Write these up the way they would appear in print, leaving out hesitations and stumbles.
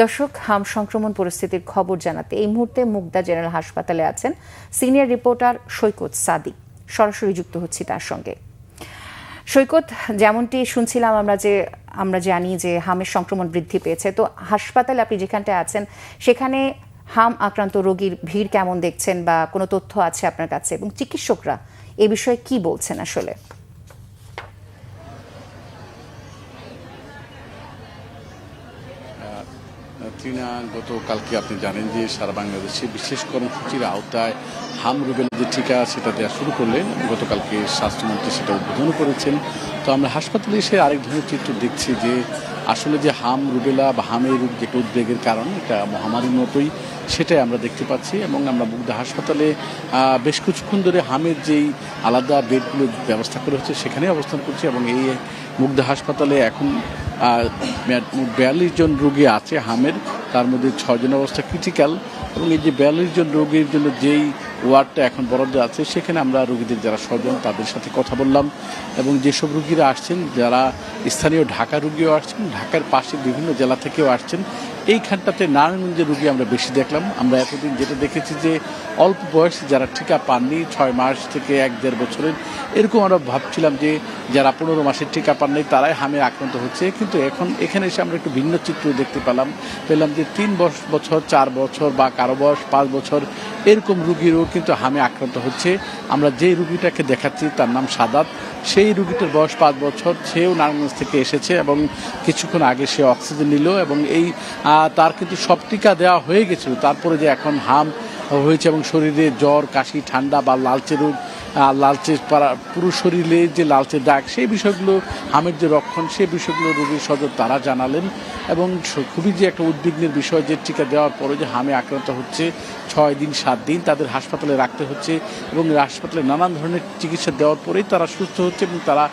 দর্শক, হাম সংক্রমণ পরিস্থিতির খবর জানাতে এই মুহূর্তে মুগদা জেনারেল হাসপাতালে আছেন সিনিয়র রিপোর্টার সৈকত সাদিক। সরাসরি যুক্ত হচ্ছি তার সঙ্গে। সৈকত, যেমনটি শুনছিলাম আমরা জানি যে হামের সংক্রমণ বৃদ্ধি পেয়েছে, তো হাসপাতালে আপনি যেখানটায় আছেন সেখানে হাম আক্রান্ত রোগীর ভিড় কেমন দেখছেন বা কোনো তথ্য আছে আপনার কাছে, এবং চিকিৎসকরা এ বিষয়ে কি বলছেন আসলে? গতকালকে আপনি জানেন যে সারা বাংলাদেশে বিশেষ কর্মসূচির আওতায় হাম রুবেলা যে টিকা সেটা দেওয়া শুরু করলেন। গতকালকে স্বাস্থ্যমন্ত্রী সেটা উদ্বোধন করেছেন। তো আমরা হাসপাতালে এসে আরেক ধরনের চিত্র দেখছি যে আসলে যে হাম রুবেলা বা হামের রোগ যেটা উদ্বেগের কারণ, এটা মহামারীর মতোই, সেটাই আমরা দেখতে পাচ্ছি। এবং আমরা মুগদা হাসপাতালে বেশ কিছুক্ষণ ধরে হামের যেই আলাদা বেডগুলোর ব্যবস্থা করা হচ্ছে সেখানেই অবস্থান করছি। এবং এই মুগদা হাসপাতালে এখন 42 জন রোগী আছে হামের, তার মধ্যে 6 জনের অবস্থা ক্রিটিক্যাল। এবং এই যে 42 জন রোগীর জন্য যেই ওয়ার্ডটা এখন বরাদ্দ আছে সেখানে আমরা রোগীদের যারা স্বজন তাদের সাথে কথা বললাম। এবং যেসব রোগীরা আসছেন, যারা স্থানীয় ঢাকা রোগীও আসছেন, ঢাকার পাশে বিভিন্ন জেলা থেকেও আসছেন, এইখানটাতে নারায়ণগঞ্জের রোগী আমরা বেশি দেখলাম। আমরা এতদিন যেটা দেখেছি যে অল্প বয়সে যারা টিকা পাননি, 6 মাস থেকে 1-1.5 বছরের, এরকম আমরা ভাবছিলাম যে যারা 15 মাসের টিকা পাননি তারাই হামে আক্রান্ত হচ্ছে। কিন্তু এখন এখানে এসে আমরা একটু ভিন্ন চিত্র দেখতে পেলাম যে 3 বছর, 4 বছর বা কারো বয়স 5 বছর এরকম রুগীরও কিন্তু হামে আক্রান্ত হচ্ছে। আমরা যে রুগীটাকে দেখাচ্ছি তার নাম সাদাত, সেই রুগীটার বয়স 5 বছর, সেও নারায়ণগঞ্জ থেকে এসেছে এবং কিছুক্ষণ আগে সে অক্সিজেন নিল। এবং তার কিন্তু সব টিকা দেওয়া হয়ে গেছিল, তারপরে যে এখন হাম হয়েছে এবং শরীরে জ্বর, কাশি, ঠান্ডা বা লালচে রোগ, লালচে পুরো শরীরে যে লালচে দাগ, সেই বিষয়গুলো, হামের যে রক্ষণ, সেই বিষয়গুলো রোগীর স্বজন তারা জানালেন। এবং খুবই যে একটা উদ্বিগ্নের বিষয় যে টিকা দেওয়ার পরে যে হামে আক্রান্ত হচ্ছে, 6 দিন 7 দিন তাদের হাসপাতালে রাখতে হচ্ছে এবং হাসপাতালে নানান ধরনের চিকিৎসা দেওয়ার পরেই তারা সুস্থ হচ্ছে। এবং তারা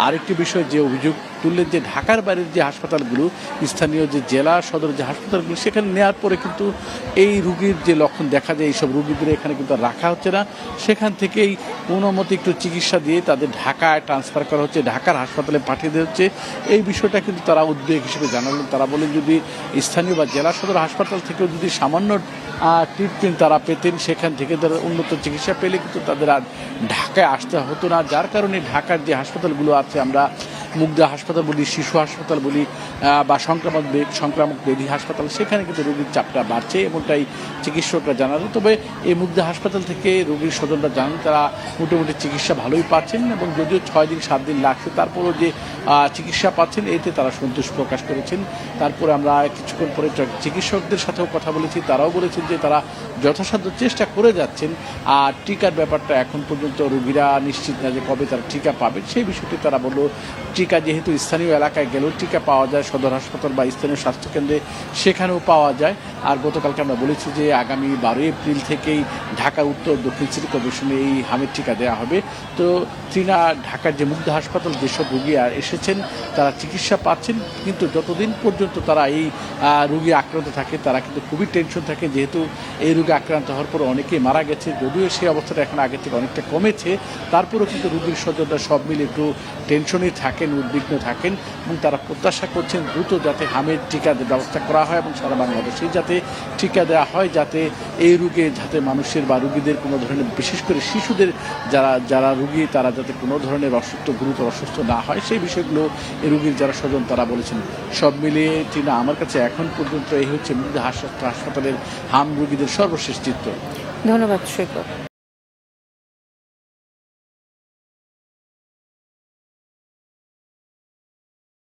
আরেকটি বিষয় যে অভিযোগ তুললেন যে ঢাকার বাইরের যে হাসপাতালগুলো, স্থানীয় যে জেলা সদর যে হাসপাতালগুলো, সেখানে নেওয়ার পরে কিন্তু এই রুগীর যে লক্ষণ দেখা যায়, এইসব রুগীদের এখানে কিন্তু রাখা হচ্ছে না। সেখান থেকেই কোনো মতে একটু চিকিৎসা দিয়ে তাদের ঢাকায় ট্রান্সফার করা হচ্ছে, ঢাকার হাসপাতালে পাঠিয়ে দেওয়া হচ্ছে। এই বিষয়টা কিন্তু তারা উদ্বেগ হিসেবে জানালেন। তারা বলেন যদি স্থানীয় বা জেলা সদর হাসপাতাল থেকেও যদি সামান্য ট্রিটমেন্ট তারা পেতেন, সেখান থেকে তারা উন্নত চিকিৎসা পেলে কিন্তু তাদের আর ঢাকায় আসতে হতো না। যার কারণে ঢাকার যে হাসপাতালগুলো আছে, আমরা মুগদা হাসপাতাল বলি, শিশু হাসপাতাল বলি বা সংক্রামক ব্যাধি হাসপাতাল, সেখানে কিন্তু রোগীর চাপটা বাড়ছে, এমনটাই চিকিৎসকরা জানালেন। তবে এই মুগদা হাসপাতাল থেকে রোগীর স্বজনরা জানান তারা মোটামুটি চিকিৎসা ভালোই পাচ্ছেন এবং যদিও 6 দিন 7 দিন লাগছে, তারপরেও যে চিকিৎসা পাচ্ছেন এতে তারা সন্তোষ প্রকাশ করেছেন। তারপরে আমরা কিছুক্ষণ পরে চিকিৎসকদের সাথেও কথা বলেছি, তারাও বলেছেন যে তারা যথাসাধ্য চেষ্টা করে যাচ্ছেন। আর টিকার ব্যাপারটা এখন পর্যন্ত রোগীরা নিশ্চিত না যে কবে তারা টিকা পাবেন, সেই বিষয়টি তারা বলল। টিকা যেহেতু স্থানীয় এলাকায় গেলেও টিকা পাওয়া যায়, সদর হাসপাতাল বা স্থানীয় স্বাস্থ্যকেন্দ্রে সেখানেও পাওয়া যায়। আর গতকালকে আমরা বলেছি যে আগামী 12 এপ্রিল থেকেই ঢাকা উত্তর দক্ষিণ সিটি কর্পোরেশনে এই হামের টিকা দেওয়া হবে। তো ঢাকার যে মুগদা হাসপাতাল যেসব রোগী এসেছেন তারা চিকিৎসা পাচ্ছেন, কিন্তু যতদিন পর্যন্ত তারা এই রোগী আক্রান্ত থাকে তারা কিন্তু খুবই টেনশন থাকে, যেহেতু এই রোগে আক্রান্ত হওয়ার পর অনেকেই মারা গেছে। যদিও সেই অবস্থাটা এখন আগের থেকে অনেকটা কমেছে, তারপরেও কিন্তু রোগীর স্বজনরা সব মিলে একটু টেনশনে থাকেন, উদ্বিগ্ন থাকেন এবং তারা প্রত্যাশা করছেন দ্রুত যাতে হামের টিকা ব্যবস্থা করা হয় এবং সারা বাংলাদেশে যাতে টিকা দেওয়া হয়, যাতে এই রোগে যাতে মানুষের বা রোগীদের কোনো ধরনের, বিশেষ করে শিশুদের যারা রোগী, তারা যাতে কোনো ধরনের গুরুতর অসুস্থ না হয়, সেই বিষয়গুলো এই রোগীর যারা স্বজন তারা বলেছেন। সব মিলিয়ে আমার কাছে এখন পর্যন্ত এই হচ্ছে মুগদা হাসপাতালের হাম রোগীদের সর্বশেষ চিত্র। ধন্যবাদ সৈকত।